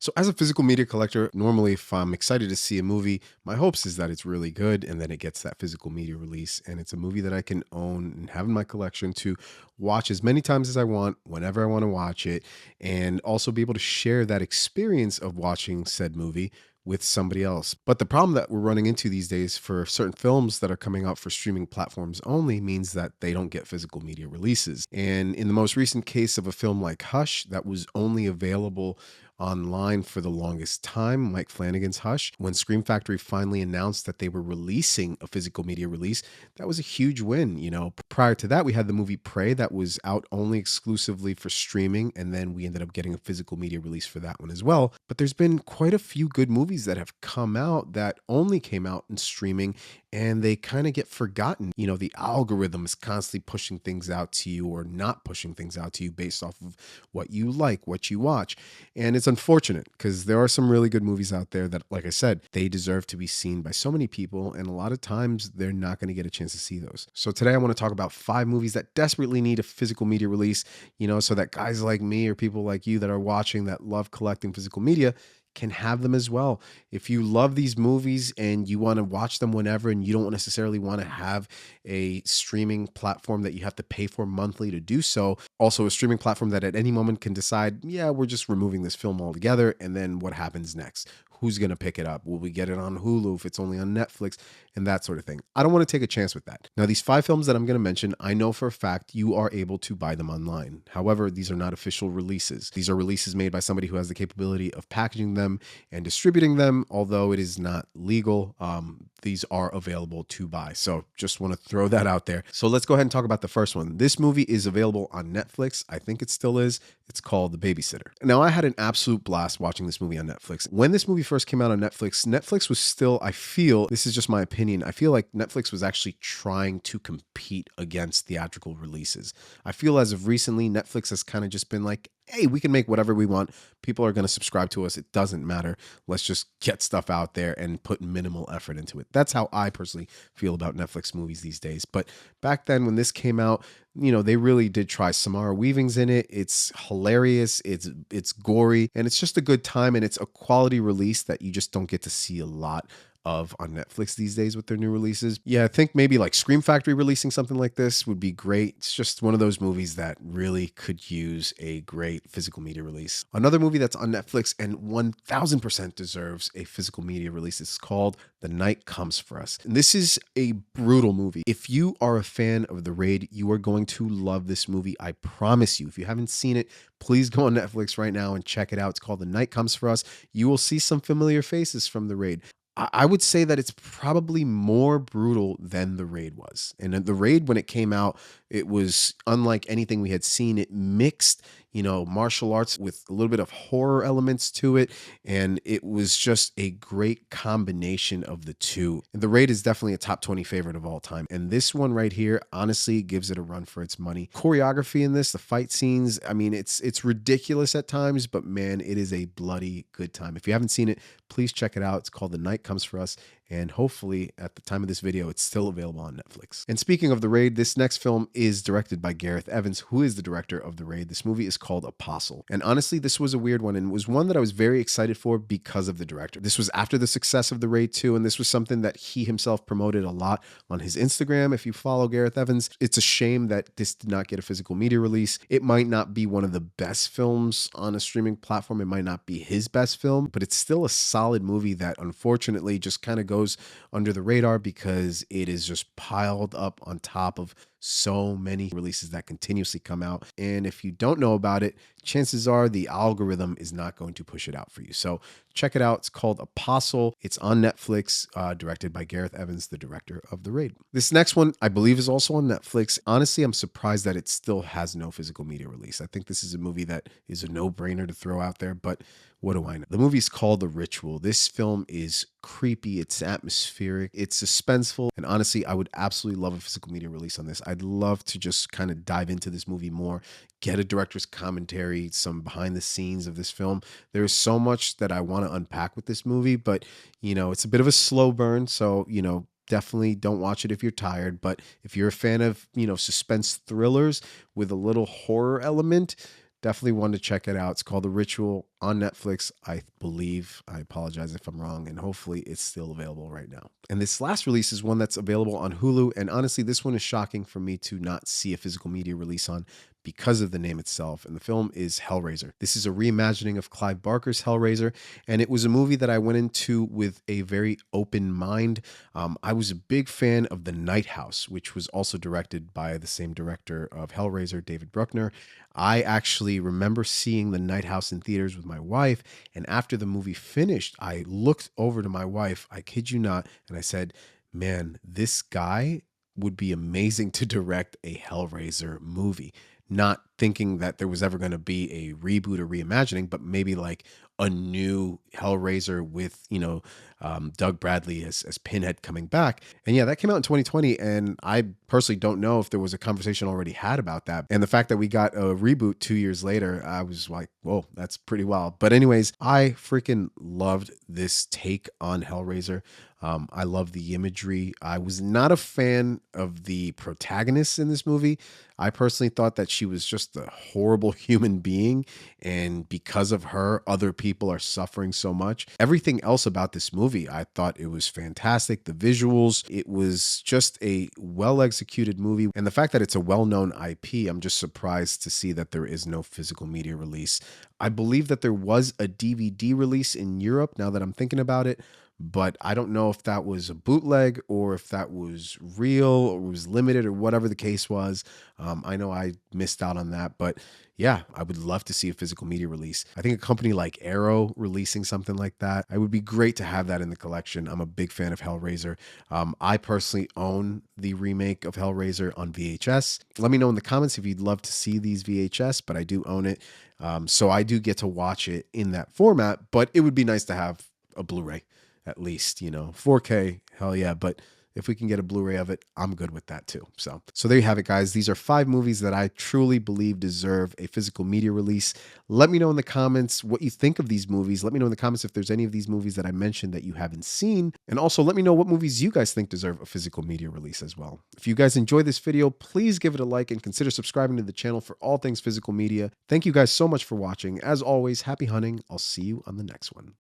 So as a physical media collector, normally if I'm excited to see a movie, my hopes is that it's really good and then it gets that physical media release and it's a movie that I can own and have in my collection to watch as many times as I want, whenever I want to watch it, and also be able to share that experience of watching said movie with somebody else. But the problem that we're running into these days for certain films that are coming out for streaming platforms only means that they don't get physical media releases. And in the most recent case of a film like Hush, that was only available online for the longest time, Mike Flanagan's Hush, when Scream Factory finally announced that they were releasing a physical media release, that was a huge win. Prior to that, we had the movie Prey that was out only exclusively for streaming, and then we ended up getting a physical media release for that one as well. But there's been quite a few good movies that have come out that only came out in streaming, and they kind of get forgotten. The algorithm is constantly pushing things out to you or not pushing things out to you based off of what you like, what you watch. And it's unfortunate because there are some really good movies out there that, like I said, they deserve to be seen by so many people. And a lot of times they're not going to get a chance to see those. So today I want to talk about 5 movies that desperately need a physical media release, so that guys like me or people like you that are watching that love collecting physical media can have them as well. If you love these movies and you want to watch them whenever and you don't necessarily want to have a streaming platform that you have to pay for monthly to do so, also a streaming platform that at any moment can decide, yeah, we're just removing this film altogether, and then what happens next? Who's going to pick it up? Will we get it on Hulu if it's only on Netflix? And that sort of thing. I don't want to take a chance with that. Now, these 5 films that I'm going to mention, I know for a fact you are able to buy them online. However, these are not official releases. These are releases made by somebody who has the capability of packaging them and distributing them, although it is not legal. These are available to buy. So just want to throw that out there. So let's go ahead and talk about the first one. This movie is available on Netflix. I think it still is. It's called The Babysitter. Now, I had an absolute blast watching this movie on Netflix. When this movie first came out on Netflix was still, I feel, this is just my opinion, I feel like Netflix was actually trying to compete against theatrical releases. I feel as of recently, Netflix has kind of just been like, hey, we can make whatever we want. People are going to subscribe to us. It doesn't matter. Let's just get stuff out there and put minimal effort into it. That's how I personally feel about Netflix movies these days. But back then when this came out, they really did try. Samara Weaving's in it. It's hilarious. It's gory, and it's just a good time, and it's a quality release that you just don't get to see a lot of on Netflix these days with their new releases. Yeah, I think maybe like Scream Factory releasing something like this would be great. It's just one of those movies that really could use a great physical media release. Another movie that's on Netflix and 1000% deserves a physical media release is called The Night Comes for Us. And this is a brutal movie. If you are a fan of The Raid, you are going to love this movie. I promise you. If you haven't seen it, please go on Netflix right now and check it out. It's called The Night Comes for Us. You will see some familiar faces from The Raid. I would say that it's probably more brutal than The Raid was. And The Raid, when it came out, it was unlike anything we had seen. It mixed, martial arts with a little bit of horror elements to it. And it was just a great combination of the two. And The Raid is definitely a top 20 favorite of all time. And this one right here, honestly, gives it a run for its money. Choreography in this, the fight scenes, I mean, it's ridiculous at times, but man, it is a bloody good time. If you haven't seen it, please check it out. It's called The Night Comes for Us. And hopefully at the time of this video, it's still available on Netflix. And speaking of The Raid, this next film is directed by Gareth Evans, who is the director of The Raid. This movie is called Apostle. And honestly, this was a weird one, and it was one that I was very excited for because of the director. This was after the success of The Raid 2, and this was something that he himself promoted a lot on his Instagram. If you follow Gareth Evans, it's a shame that this did not get a physical media release. It might not be one of the best films on a streaming platform. It might not be his best film, but it's still a solid movie that unfortunately just kind of goes under the radar because it is just piled up on top of so many releases that continuously come out. And if you don't know about it, chances are the algorithm is not going to push it out for you. So check it out. It's called Apostle. It's on Netflix, directed by Gareth Evans, the director of The Raid. This next one, I believe, is also on Netflix. Honestly, I'm surprised that it still has no physical media release. I think this is a movie that is a no-brainer to throw out there, but what do I know? The movie's called The Ritual. This film is creepy. It's atmospheric. It's suspenseful. And honestly, I would absolutely love a physical media release on this. I'd love to just kind of dive into this movie more, get a director's commentary, some behind the scenes of this film. There's so much that I want to unpack with this movie, but it's a bit of a slow burn. So, definitely don't watch it if you're tired. But if you're a fan of, suspense thrillers with a little horror element, Definitely want to check it out. It's called The Ritual on Netflix, I believe. I apologize if I'm wrong, and hopefully it's still available right now. And this last release is one that's available on Hulu. And honestly, this one is shocking for me to not see a physical media release on because of the name itself. And the film is Hellraiser. This is a reimagining of Clive Barker's Hellraiser, and it was a movie that I went into with a very open mind. I was a big fan of The Night House, which was also directed by the same director of Hellraiser, David Bruckner. I actually remember seeing The Night House in theaters with my wife, and after the movie finished, I looked over to my wife, I kid you not, and I said, "Man, this guy would be amazing to direct a Hellraiser movie." Not thinking that there was ever going to be a reboot or reimagining, but maybe like a new Hellraiser with, Doug Bradley as Pinhead coming back. And yeah, that came out in 2020. And I personally don't know if there was a conversation already had about that. And the fact that we got a reboot 2 years later, I was like, whoa, that's pretty wild. But anyways, I freaking loved this take on Hellraiser. I love the imagery. I was not a fan of the protagonist in this movie. I personally thought that she was just a horrible human being. And because of her, other people are suffering so much. Everything else about this movie, I thought it was fantastic. The visuals, it was just a well executed movie. And the fact that it's a well known IP, I'm just surprised to see that there is no physical media release. I believe that there was a DVD release in Europe now that I'm thinking about it, but I don't know if that was a bootleg or if that was real or was limited or whatever the case was. I know I missed out on that, but yeah, I would love to see a physical media release. I think a company like Arrow releasing something like that, it would be great to have that in the collection. I'm a big fan of Hellraiser. I personally own the remake of Hellraiser on VHS. Let me know in the comments if you'd love to see these VHS, but I do own it. So I do get to watch it in that format, but it would be nice to have a Blu-ray at least, 4K, hell yeah. But if we can get a Blu-ray of it, I'm good with that too. So there you have it, guys. These are 5 movies that I truly believe deserve a physical media release. Let me know in the comments what you think of these movies. Let me know in the comments if there's any of these movies that I mentioned that you haven't seen. And also let me know what movies you guys think deserve a physical media release as well. If you guys enjoyed this video, please give it a like and consider subscribing to the channel for all things physical media. Thank you guys so much for watching. As always, happy hunting. I'll see you on the next one.